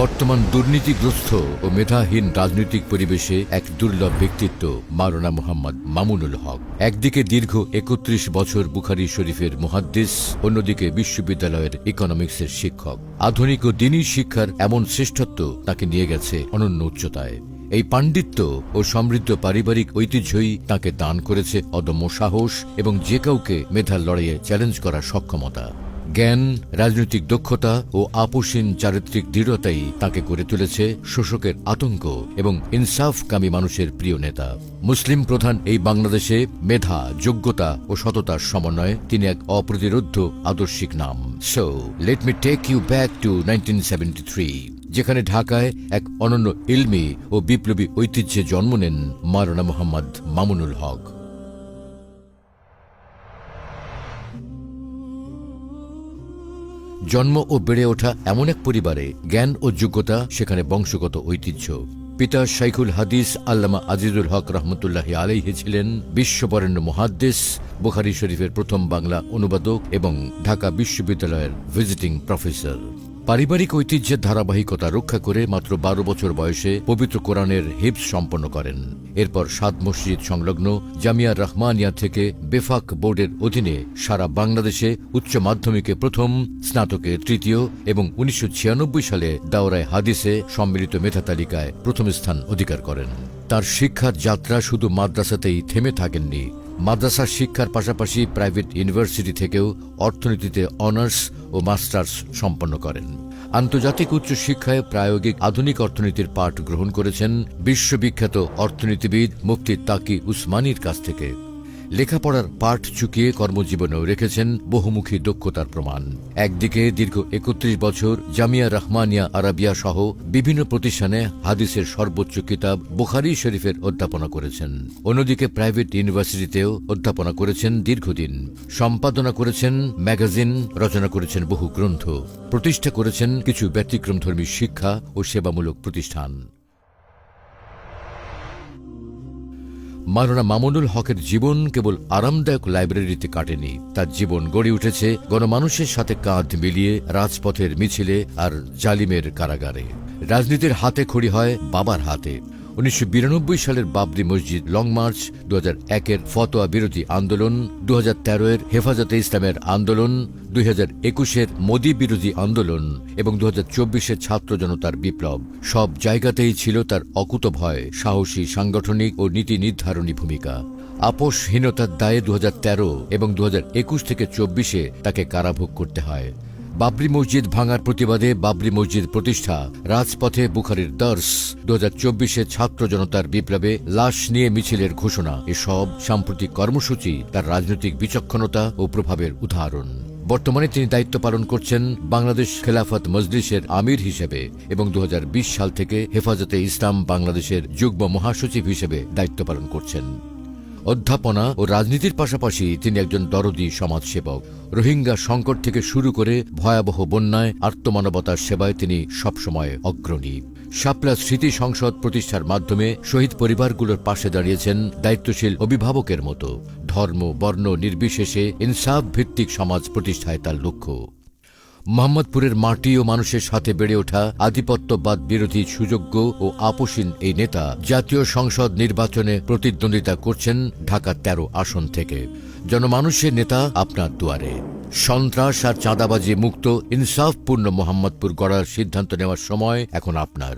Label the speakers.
Speaker 1: বর্তমান দুর্নীতিগ্রস্ত ও মেধাহীন রাজনৈতিক পরিবেশে এক দুর্লভ ব্যক্তিত্ব মাওলানা মুহাম্মদ মামুনুল হক। একদিকে দীর্ঘ ৩১ বছর বুখারী শরীফের মুহাদ্দিস, অন্যদিকে বিশ্ববিদ্যালয়ের ইকোনমিক্সের শিক্ষক। আধুনিক ও দ্বীনি শিক্ষার এমন শ্রেষ্ঠত্ব তাকে নিয়ে গেছে অনন্য উচ্চতায়। এই পাণ্ডিত্য ও সমৃদ্ধ পারিবারিক ঐতিহ্যই তাকে দান করেছে অদম্য সাহস এবং যে কাউকে মেধার লড়াইয়ে চ্যালেঞ্জ করার সক্ষমতা। জ্ঞান, রাজনৈতিক দক্ষতা ও আপোষহীন চারিত্রিক দৃঢ়তাই তাকে করে তুলেছে শোষকের আতঙ্ক এবং ইনসাফকামী মানুষের প্রিয় নেতা। মুসলিম প্রধান এই বাংলাদেশে মেধা, যোগ্যতা ও সততার সমন্বয়ে তিনি এক অপ্রতিরোধ্য আদর্শিক নাম। So let me take you back to 1973, যেখানে ঢাকায় এক অনন্য ইলমি ও বিপ্লবী ঐতিহ্যে জন্ম নেন মাওলানা মুহাম্মদ মামুনুল হক। জন্ম ও বেড়ে ওঠা এমন এক পরিবারে জ্ঞান ও যোগ্যতা সেখানে বংশগত ঐতিহ্য। পিতা শাইখুল হাদিস আল্লামা আজিজুল হক রহমতুল্লাহি আলাইহি ছিলেন বিশ্ববরেণ্য মুহাদ্দিস, বুখারী শরীফের প্রথম বাংলা অনুবাদক এবং ঢাকা বিশ্ববিদ্যালয়ের ভিজিটিং প্রফেসর। পারিবারিক ঐতিহ্যের ধারাবাহিকতা রক্ষা করে মাত্র ১২ বছর বয়সে পবিত্র কোরআনের হিফজ সম্পন্ন করেন। এরপর ৭ মসজিদ সংলগ্ন জামিয়া রহমানিয়া থেকে বেফাক বোর্ডের অধীনে সারা বাংলাদেশে উচ্চ মাধ্যমিকে প্রথম, স্নাতকে তৃতীয় এবং ১৯৯৬ সালে দাওরায়ে হাদিসে সম্মিলিত মেধা তালিকায় প্রথম স্থান অধিকার করেন। তার শিক্ষার যাত্রা শুধু মাদ্রাসাতেই থেমে থাকেননি। মাদ্রাসার শিক্ষার পাশাপাশি প্রাইভেট ইউনিভার্সিটি থেকেও অর্থনীতিতে অনার্স ও মাস্টার্স সম্পন্ন করেন। আন্তর্জাতিক উচ্চ শিক্ষায় প্রায়োগিক আধুনিক অর্থনীতির পাঠ গ্রহণ করেছেন বিশ্ববিখ্যাত অর্থনীতিবিদ মুফতি তাকি উসমানীর কাছ থেকে। লেখাপড়ার পাঠ চুকিয়ে কর্মজীবনেও রেখেছেন বহুমুখী দক্ষতার প্রমাণ। একদিকে দীর্ঘ ৩১ বছর জামিয়া রহমানিয়া আরাবিয়া সহ বিভিন্ন প্রতিষ্ঠানে হাদিসের সর্বোচ্চ কিতাব বুখারী শরীফের অধ্যাপনা করেছেন, অন্যদিকে প্রাইভেট ইউনিভার্সিটিতেও অধ্যাপনা করেছেন দীর্ঘদিন। সম্পাদনা করেছেন ম্যাগাজিন, রচনা করেছেন বহু গ্রন্থ, প্রতিষ্ঠা করেছেন কিছু ব্যতিক্রমধর্মী শিক্ষা ও সেবামূলক প্রতিষ্ঠান। মাওলানা মামুনুল হকের জীবন কেবল আরামদায়ক লাইব্রেরিতে কাটেনি। তার জীবন গড়ে উঠেছে গণমানুষের সাথে কাঁধ মিলিয়ে রাজপথের মিছিলে আর জালিমের কারাগারে। রাজনীতির হাতে খড়ি হয় বাবার হাতে। ১৯৯২ সালের বাবরি মসজিদ লং মার্চ, ২০০১-এর ফতোয়া বিরোধী আন্দোলন, ২০১৩-এর হেফাজতে ইসলামের আন্দোলন, ২০২১-এর মোদি বিরোধী আন্দোলন এবং ২০২৪-এর ছাত্র জনতার বিপ্লব, সব জায়গাতেই ছিল তার অকুতভয়, সাহসী সাংগঠনিক ও নীতি নির্ধারণী ভূমিকা। আপোষহীনতার দায়ে ২০১৩ এবং ২০২১ থেকে ২৪-এ তাকে কারাভোগ করতে হয়। বাবরি মসজিদ ভাঙার প্রতিবাদে বাবরি মসজিদ প্রতিষ্ঠা, রাজপথে বুখারীর দর্স, ২০২৪-এ ছাত্র জনতার বিপ্লবে লাশ নিয়ে মিছিলের ঘোষণা, এসব সাম্প্রতিক কর্মসূচি তার রাজনৈতিক বিচক্ষণতা ও প্রভাবের উদাহরণ। বর্তমানে তিনি দায়িত্ব পালন করছেন বাংলাদেশ খেলাফত মজলিসের আমির হিসেবে এবং ২০২০ সাল থেকে হেফাজতে ইসলাম বাংলাদেশের যুগ্ম মহাসচিব হিসেবে দায়িত্ব পালন করছেন। অধ্যাপনা ও রাজনীতির পাশাপাশি তিনি একজন দরদী সমাজসেবক। রোহিঙ্গা সংকট থেকে শুরু করে ভয়াবহ বন্যায় আর্তমানবতার সেবায় তিনি সবসময় অগ্রণী। শাপলা স্মৃতি সংসদ প্রতিষ্ঠার মাধ্যমে শহীদ পরিবারগুলোর পাশে দাঁড়িয়েছেন দায়িত্বশীল অভিভাবকের মতো। ধর্ম, বর্ণ নির্বিশেষে ইনসাফ ভিত্তিক সমাজ প্রতিষ্ঠায় তার লক্ষ্য। মোহাম্মদপুরের মাটি ও মানুষের সাথে বেড়ে ওঠা আধিপত্যবাদ বিরোধী সুযোগ্য ও আপোষহীন এই নেতা জাতীয় সংসদ নির্বাচনে প্রতিদ্বন্দ্বিতা করছেন ঢাকা ১৩ আসন থেকে। জনমানুষের নেতা আপনার দুয়ারে। সন্ত্রাস আর চাঁদাবাজি মুক্ত ইনসাফপূর্ণ মোহাম্মদপুর গড়ার সিদ্ধান্ত নেওয়ার সময় এখন আপনার।